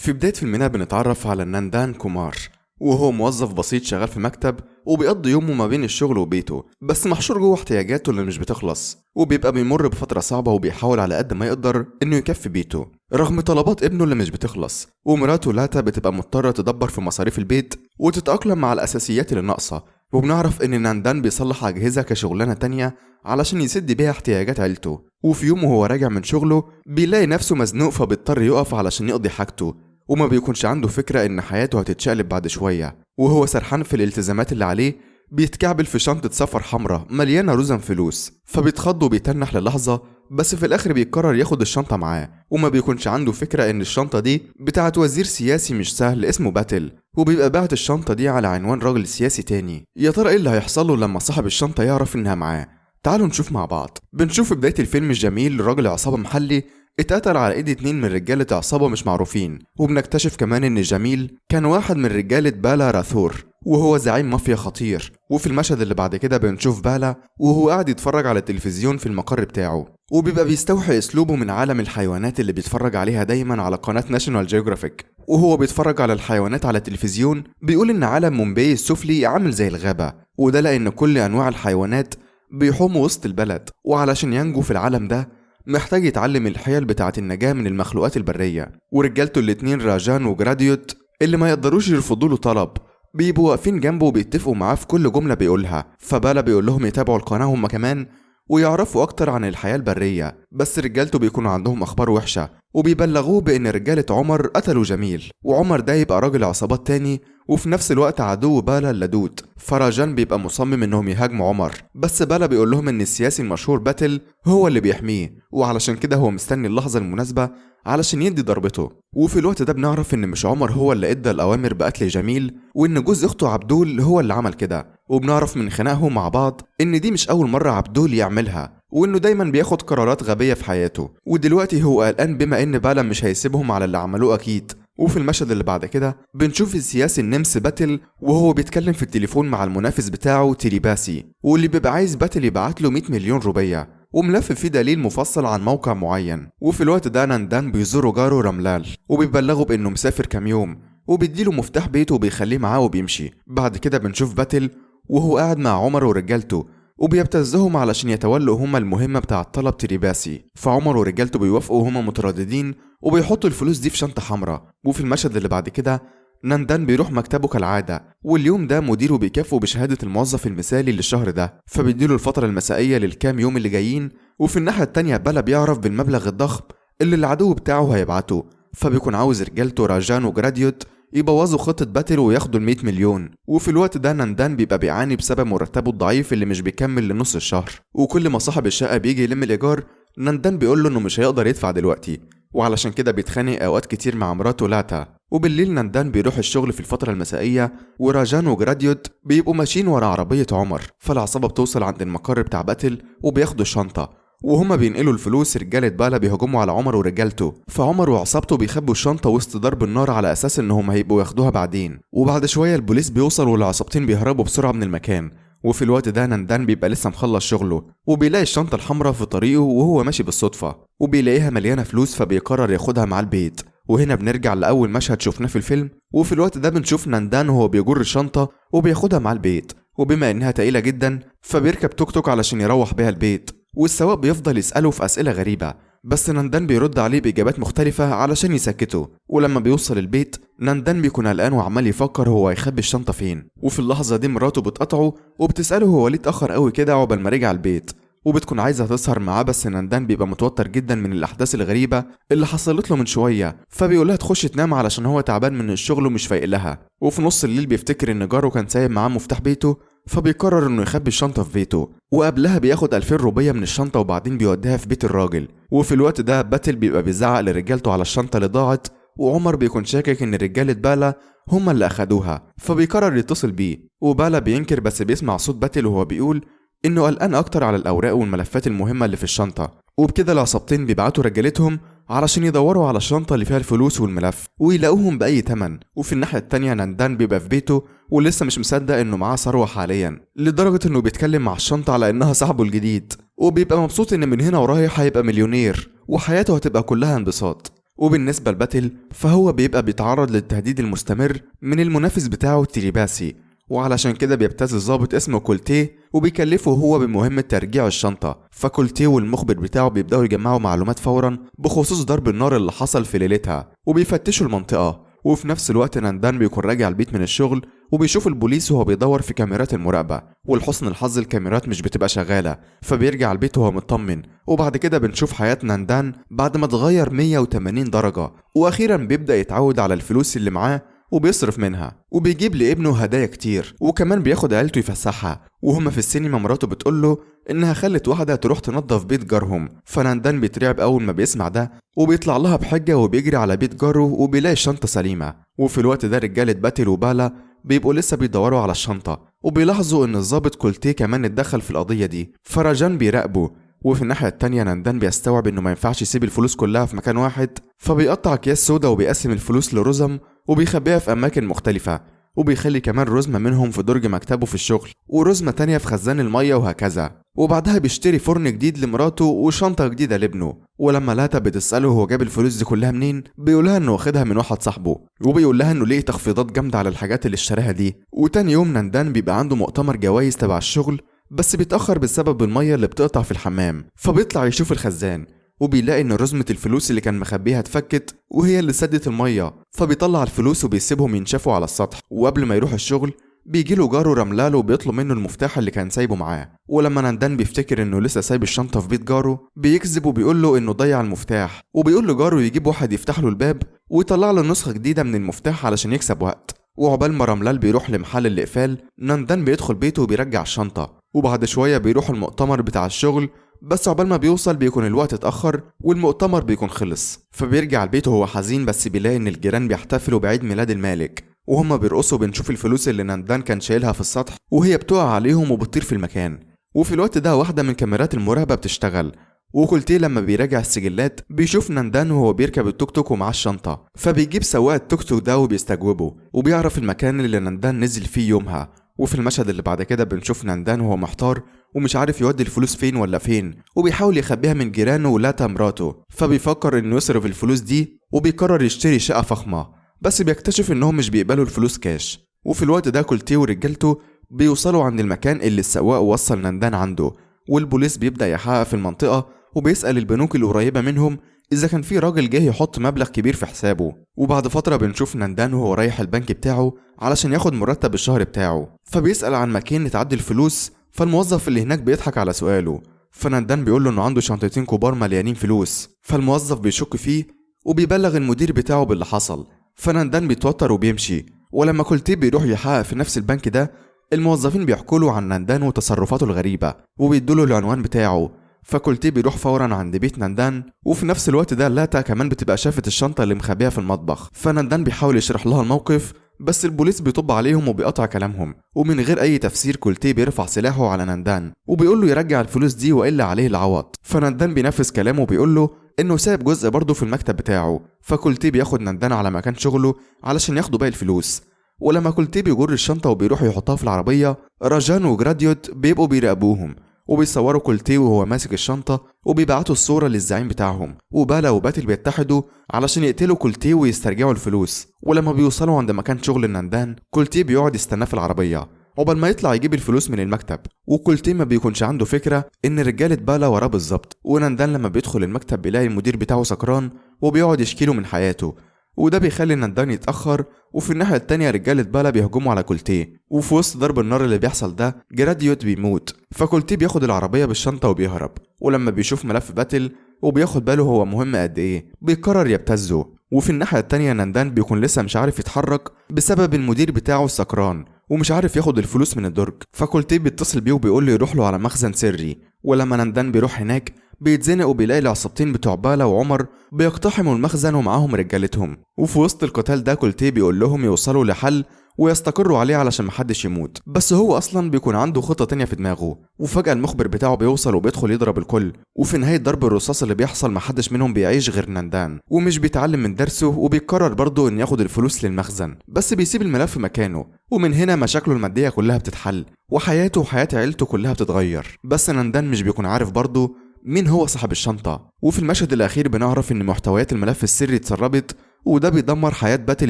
في بداية فيلمنا بنتعرف على ناندان كومار، وهو موظف بسيط شغال في مكتب وبيقضي يومه ما بين الشغل وبيته، بس محشور جوه احتياجاته اللي مش بتخلص، وبيبقى بيمر بفترة صعبة وبيحاول على قد ما يقدر انه يكفي بيته رغم طلبات ابنه اللي مش بتخلص. ومراته لاتا بتبقى مضطرة تدبر في مصاريف البيت وتتأقلم مع الأساسيات اللي ناقصة. وبنعرف ان ناندان بيصلح أجهزة كشغلانة تانية علشان يسد بيها احتياجات عيلته. وفي يوم وهو راجع من شغله بيلاقي نفسه مزنوق، فبيضطر يقف علشان يقضي حاجته، وما بيكونش عنده فكرة إن حياته هتتشقلب بعد شوية. وهو سرحان في الالتزامات اللي عليه بيتكعبل في شنطة سفر حمراء مليانة رزم فلوس، فبيتخض وبيتنح للحظة، بس في الآخر بيقرر ياخد الشنطة معاه. وما بيكونش عنده فكرة إن الشنطة دي بتاعت وزير سياسي مش سهل اسمه باتل، وبيبقى باعت الشنطة دي على عنوان راجل سياسي تاني. يا ترى إيه اللي هيحصله لما صاحب الشنطة يعرف إنها معاه؟ تعالوا نشوف مع بعض. بنشوف في بداية الفيلم الجميل راجل عصابة محلي اتقتل على ايد 2 من رجالة عصابة مش معروفين، وبنكتشف كمان ان جميل كان واحد من رجالة بالا راثور، وهو زعيم مافيا خطير. وفي المشهد اللي بعد كده بنشوف بالا وهو قاعد يتفرج على التلفزيون في المقر بتاعه، وبيبقى بيستوحي اسلوبه من عالم الحيوانات اللي بيتفرج عليها دايما على قناة ناشونال جيوغرافيك. وهو بيتفرج على الحيوانات على التلفزيون بيقول ان عالم مومباي السفلي عامل زي الغابة، وده لان كل انواع الحيوانات بيحوموا وسط البلد، وعلشان ينجو في العالم ده محتاج يتعلم الحيل بتاعة النجاة من المخلوقات البرية. ورجالته الاتنين راجان وجراديوت اللي ما يقدروش يرفضوا له طلب بيبقوا واقفين جنبه وبيتفقوا معاه في كل جملة بيقولها. فبالا بيقول لهم يتابعوا القناة هم كمان ويعرفوا أكتر عن الحياة البرية، بس رجالته بيكونوا عندهم أخبار وحشة وبيبلغوه بإن رجالة عمر قتلوا جميل، وعمر ده يبقى راجل عصابات تاني وفي نفس الوقت عدو بالا اللدود. فراجان بيبقى مصمم إنهم يهاجموا عمر، بس بالا بيقول لهم إن السياسي المشهور باتل هو اللي بيحميه، وعلشان كده هو مستني اللحظة المناسبة علشان يدي ضربته. وفي الوقت ده بنعرف إن مش عمر هو اللي إدى الأوامر بقتل جميل، وإن جوز أخته عبدول هو اللي عمل كده. وبنعرف من خناقهم مع بعض إن دي مش أول مرة عبدول يعملها، وإنه دايما بياخد قرارات غبية في حياته، ودلوقتي هو قلقان بما إن بالا مش هيسيبهم على اللي عملوه أكيد. وفي المشهد اللي بعد كده بنشوف السياسي النمس باتل وهو بيتكلم في التليفون مع المنافس بتاعه تيريباسي، واللي بيبقى عايز باتل يبعت له 100 مليون روبية وملف فيه دليل مفصل عن موقع معين. وفي الوقت ده ناندان بيزور جاره رملال وبيبلغه بانه مسافر كام يوم، وبيديله مفتاح بيته وبيخليه معاه وبيمشي. بعد كده بنشوف باتل وهو قاعد مع عمر ورجالته وبيبتزهم علشان يتولوا هما المهمة بتاع طلب تيريباسي. فعمر ورجالته بيوافقوا هما مترددين وبيحطوا الفلوس دي في شنطة حمراء. وفي المشهد اللي بعد كده ناندان بيروح مكتبه كالعادة، واليوم ده مديره بيكافئه بشهادة الموظف المثالي للشهر ده، فبيديله الفترة المسائية للكام يوم اللي جايين. وفي الناحية التانية بالا بيعرف بالمبلغ الضخم اللي العدو بتاعه هيبعته، فبيكون عاوز رجالته راجان وجراديوت يبوظوا خطة باتل وياخدوا 100 مليون. وفي الوقت ده ناندان بيبقى بيعاني بسبب مرتبه الضعيف اللي مش بيكمل لنص الشهر، وكل ما صاحب الشقة بيجي يلم الإيجار ناندان بيقول له إنه مش هيقدر يدفع دلوقتي، وعلشان كده بيتخانق أوقات كتير مع مراته لاتا. وبالليل ناندان بيروح الشغل في الفترة المسائية، وراجان وجراديوت بيبقوا ماشيين ورا عربية عمر، فالعصابة بتوصل عند المقر بتاع باتل وبياخدوا الشنطة، وهما بينقلوا الفلوس رجالة بالا بيهجموا على عمر ورجالته، فعمر وعصابته بيخبوا الشنطة وسط ضرب النار على أساس إنهم هيبقوا ياخدوها بعدين. وبعد شوية البوليس بيوصل والعصابتين بيهربوا بسرعة من المكان. وفي الوقت ده ناندان بيبقى لسه مخلص شغله وبيلاقي الشنطة الحمراء في طريقه وهو ماشي بالصدفة، وبيلاقيها مليانة فلوس فبيقرر ياخدها مع البيت. وهنا بنرجع لأول مشهد شفناه في الفيلم، وفي الوقت ده بنشوف ناندان وهو بيجر الشنطة وبياخدها مع البيت، وبما إنها تقيلة جدا فبيركب توك توك علشان يروح بيها البيت. والسواق بيفضل يسأله في أسئلة غريبة، بس ناندان بيرد عليه بإجابات مختلفة علشان يسكته. ولما بيوصل البيت ناندان بيكون قلقان وعمال يفكر هو هيخبي الشنطة فين. وفي اللحظة دي مراته بتقطعه وبتسأله هو ليه اتأخر قوي كده عقبال ما رجع البيت، وبتكون عايزة تسهر معاه، بس ناندان بيبقى متوتر جدا من الأحداث الغريبة اللي حصلت له من شوية، فبيقولها تخش تنام علشان هو تعبان من الشغل ومش فايق لها. وفي نص الليل بيفتكر إن جاره كان سايب معاه مفتاح بيته، فبيقرر إنه يخبي الشنطة في بيته، وقبلها بياخد 2000 روبية من الشنطة وبعدين بيوديها في بيت الراجل. وفي الوقت ده باتل بيبقى بيزعق لرجالته على الشنطة اللي ضاعت، وعمر بيكون شاكك إن رجالة بالا هما اللي أخدوها، فبيقرر يتصل بيه. وبالا بينكر بس بيسمع صوت باتل وهو بيقول إنه قلقان أكتر على الأوراق والملفات المهمة اللي في الشنطة. وبكده العصابتين بيبعتوا رجالتهم علشان يدوروا على الشنطة اللي فيها الفلوس والملف ويلاقوهم بأي تمن. وفي الناحية التانية ناندان بيبقى في بيته ولسه مش مصدق إنه معاه ثروة حاليا، لدرجة إنه بيتكلم مع الشنطة على إنها صاحبه الجديد، وبيبقى مبسوط إن من هنا ورايح هيبقى مليونير وحياته هتبقى كلها انبساط. وبالنسبة لباتل فهو بيبقى بيتعرض للتهديد المستمر من المنافس بتاعه تيريباسي، وعلشان كده بيبتز ضابط اسمه كولتيه وبيكلفه هو بمهمة ترجيع الشنطة. فكولتيه والمخبر بتاعه بيبدأوا يجمعوا معلومات فورا بخصوص ضرب النار اللي حصل في ليلتها، وبيفتشوا المنطقة. وفي نفس الوقت ناندان بيكون راجع البيت من الشغل وبيشوف البوليس وهو بيدور في كاميرات المراقبة، ولحسن الحظ الكاميرات مش بتبقى شغالة، فبيرجع البيت وهو مطمن. وبعد كده بنشوف حياة ناندان بعد ما اتغير 180 درجة، واخيرا بيبدأ يتعود على الفلوس اللي معاه وبيصرف منها، وبيجيب لابنه هدايا كتير، وكمان بياخد عيلته يفسحها. وهما في السينما مراته بتقوله انها خلت واحدة تروح تنظف بيت جارهم، فناندان بيترعب اول ما بيسمع ده وبيطلع لها بحجة وبيجري على بيت جاره وبيلاقي الشنطة سليمة. وفي الوقت ده رجالة باتل وبالا بيبقوا لسه بيدوروا على الشنطة، وبيلاحظوا ان الضابط كولتيه كمان اتدخل في القضية دي، فرجان بيراقبه. وفي الناحية التانية ناندان بيستوعب انه ما ينفعش يسيب الفلوس كلها في مكان واحد، فبيقطع اكياس سودا وبيقسم الفلوس لرزم وبيخبيها في اماكن مختلفة، وبيخلي كمان رزمة منهم في درج مكتبه في الشغل ورزمة تانية في خزان المية وهكذا. وبعدها بيشتري فرن جديد لمراته وشنطة جديدة لابنه. ولما لاتا بتسأله هو جاب الفلوس دي كلها منين، بيقولها انه واخدها من واحد صاحبه، وبيقول لها انه ليه تخفيضات جامدة على الحاجات اللي اشتراها دي. وتاني يوم ناندان بيبقى عنده مؤتمر جوائز تبع الشغل، بس بيتأخر بسبب المية اللي بتقطع في الحمام، فبيطلع يشوف الخزان وبيلاقي ان رزمة الفلوس اللي كان مخبيها اتفكت وهي اللي سدت المية، فبيطلع الفلوس وبيسيبهم ينشفوا على السطح. وقبل ما يروح الشغل بيجيله جاره رملالو وبيطلب منه المفتاح اللي كان سايبه معاه. ولما ناندان بيفتكر انه لسه سايب الشنطة في بيت جاره بيكذب وبيقول له انه ضيع المفتاح، وبيقول لجاره يجيب واحد يفتح له الباب ويطلع له نسخة جديدة من المفتاح علشان يكسب وقت. وعقبال ما رملال بيروح لمحل الإقفال ناندان بيدخل بيته وبيرجع الشنطة، وبعد شوية بيروح المؤتمر بتاع الشغل، بس عقبال ما بيوصل بيكون الوقت اتأخر والمؤتمر بيكون خلص. فبيرجع البيت وهو حزين، بس بيلاقي ان الجيران بيحتفلوا بعيد ميلاد المالك وهما بيرقصوا. بنشوف الفلوس اللي ناندان كان شايلها في السطح وهي بتقع عليهم وبتطير في المكان. وفي الوقت ده واحدة من كاميرات المراقبة بتشتغل، وكولتيه لما بيراجع السجلات بيشوف ناندان وهو بيركب التوك توك ومعاه الشنطة، فبيجيب سواق التوك توك ده وبيستجوبه وبيعرف المكان اللي ناندان نزل فيه يومها. وفي المشهد اللي بعد كده بنشوف ناندان وهو محتار ومش عارف يودي الفلوس فين ولا فين، وبيحاول يخبيها من جيرانه ولاتا مراته، فبيفكر انه يصرف الفلوس دي وبيقرر يشتري شقة فخمة، بس بيكتشف انهم مش بيقبلوا الفلوس كاش. وفي الوقت ده كولتيه ورجالته بيوصلوا عند المكان اللي السواق وصل ناندان عنده، والبوليس بيبدأ يحقق في المنطقة وبيسأل البنوك القريبة منهم إذا كان في راجل جاي يحط مبلغ كبير في حسابه. وبعد فترة بنشوف ناندان وهو رايح البنك بتاعه علشان ياخد مرتب الشهر بتاعه، فبيسأل عن مكان تعدي الفلوس، فالموظف اللي هناك بيضحك على سؤاله، فناندان بيقول له إنه عنده شنطتين كبار مليانين فلوس، فالموظف بيشك فيه وبيبلغ المدير بتاعه باللي حصل، فناندان بيتوتر وبيمشي. ولما كولتيه بيروح يحقق في نفس البنك ده الموظفين بيحكوا له عن ناندان وتصرفاته الغريبة وبيدوله العنوان بتاعه، فكولتيه بيروح فورا عند بيت ناندان. وفي نفس الوقت ده لاتا كمان بتبقى شافت الشنطة اللي مخبيها في المطبخ، فناندان بيحاول يشرح لها الموقف بس البوليس بيطب عليهم وبيقطع كلامهم، ومن غير اي تفسير كولتيه بيرفع سلاحه على ناندان وبيقول له يرجع الفلوس دي والا عليه العوض. فناندان بينفذ كلامه وبيقول له انه ساب جزء برضه في المكتب بتاعه، فكولتيه بياخد ناندان على مكان شغله علشان ياخدوا باقي الفلوس. ولما كولتيه بيجر الشنطة وبيروح يحطها في العربية راجان وجراديوت بيبقوا بيراقبوهم وبيصوروا كولتيه وهو ماسك الشنطة وبيبعتوا الصورة للزعيم بتاعهم، وبالا وباتل بيتحدوا علشان يقتلوا كولتيه ويسترجعوا الفلوس. ولما بيوصلوا عند مكان شغل ناندان كولتيه بيقعد يستناه في العربية عقبال ما يطلع يجيب الفلوس من المكتب، وكولتيه ما بيكونش عنده فكرة ان رجالة بالا وراه بالظبط. وناندان لما بيدخل المكتب بيلاقي المدير بتاعه سكران وبيقعد يشكيله من حياته، وده بيخلي ناندان يتأخر. وفي الناحية التانية رجالة بالا بيهجموا على كولتيه، وفي وسط ضرب النار اللي بيحصل ده جراديوت بيموت، فكولتيه بياخد العربية بالشنطة وبيهرب. ولما بيشوف ملف باتل وبياخد باله هو مهم قد ايه بيقرر يبتزه. وفي الناحية التانية ناندان بيكون لسه مش عارف يتحرك بسبب المدير بتاعه السكران ومش عارف ياخد الفلوس من الدرج، فكولتيه بيتصل بيه وبيقول له يروح له على مخزن سري. ولما ناندان بيروح هناك بيتزنق وبيلاقي العصابتين بتوع بالا وعمر بيقتحموا المخزن ومعاهم رجالتهم. وفي وسط القتال ده كولتيه بيقول لهم يوصلوا لحل ويستقروا عليه علشان محدش يموت، بس هو اصلا بيكون عنده خطة تانية في دماغه. وفجأة المخبر بتاعه بيوصل وبيدخل يضرب الكل، وفي نهاية ضرب الرصاص اللي بيحصل محدش منهم بيعيش غير ناندان، ومش بيتعلم من درسه وبيقرر برضه ان ياخد الفلوس للمخزن، بس بيسيب الملف مكانه. ومن هنا مشاكله المادية كلها بتتحل وحياته وحياة عيلته كلها بتتغير. بس ناندان مش بيكون عارف برضه مين هو صاحب الشنطة. وفي المشهد الأخير بنعرف إن محتويات الملف السري اتسربت، وده بيدمر حياة باتل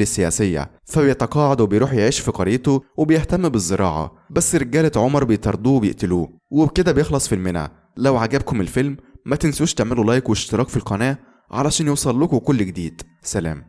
السياسية، فبيتقاعد وبيروح يعيش في قريته وبيهتم بالزراعة، بس رجالة عمر بيطاردوه وبيقتلوه. وبكده بيخلص فيلمنا. لو عجبكم الفيلم ما تنسوش تعملوا لايك واشتراك في القناة علشان يوصل لكم كل جديد. سلام.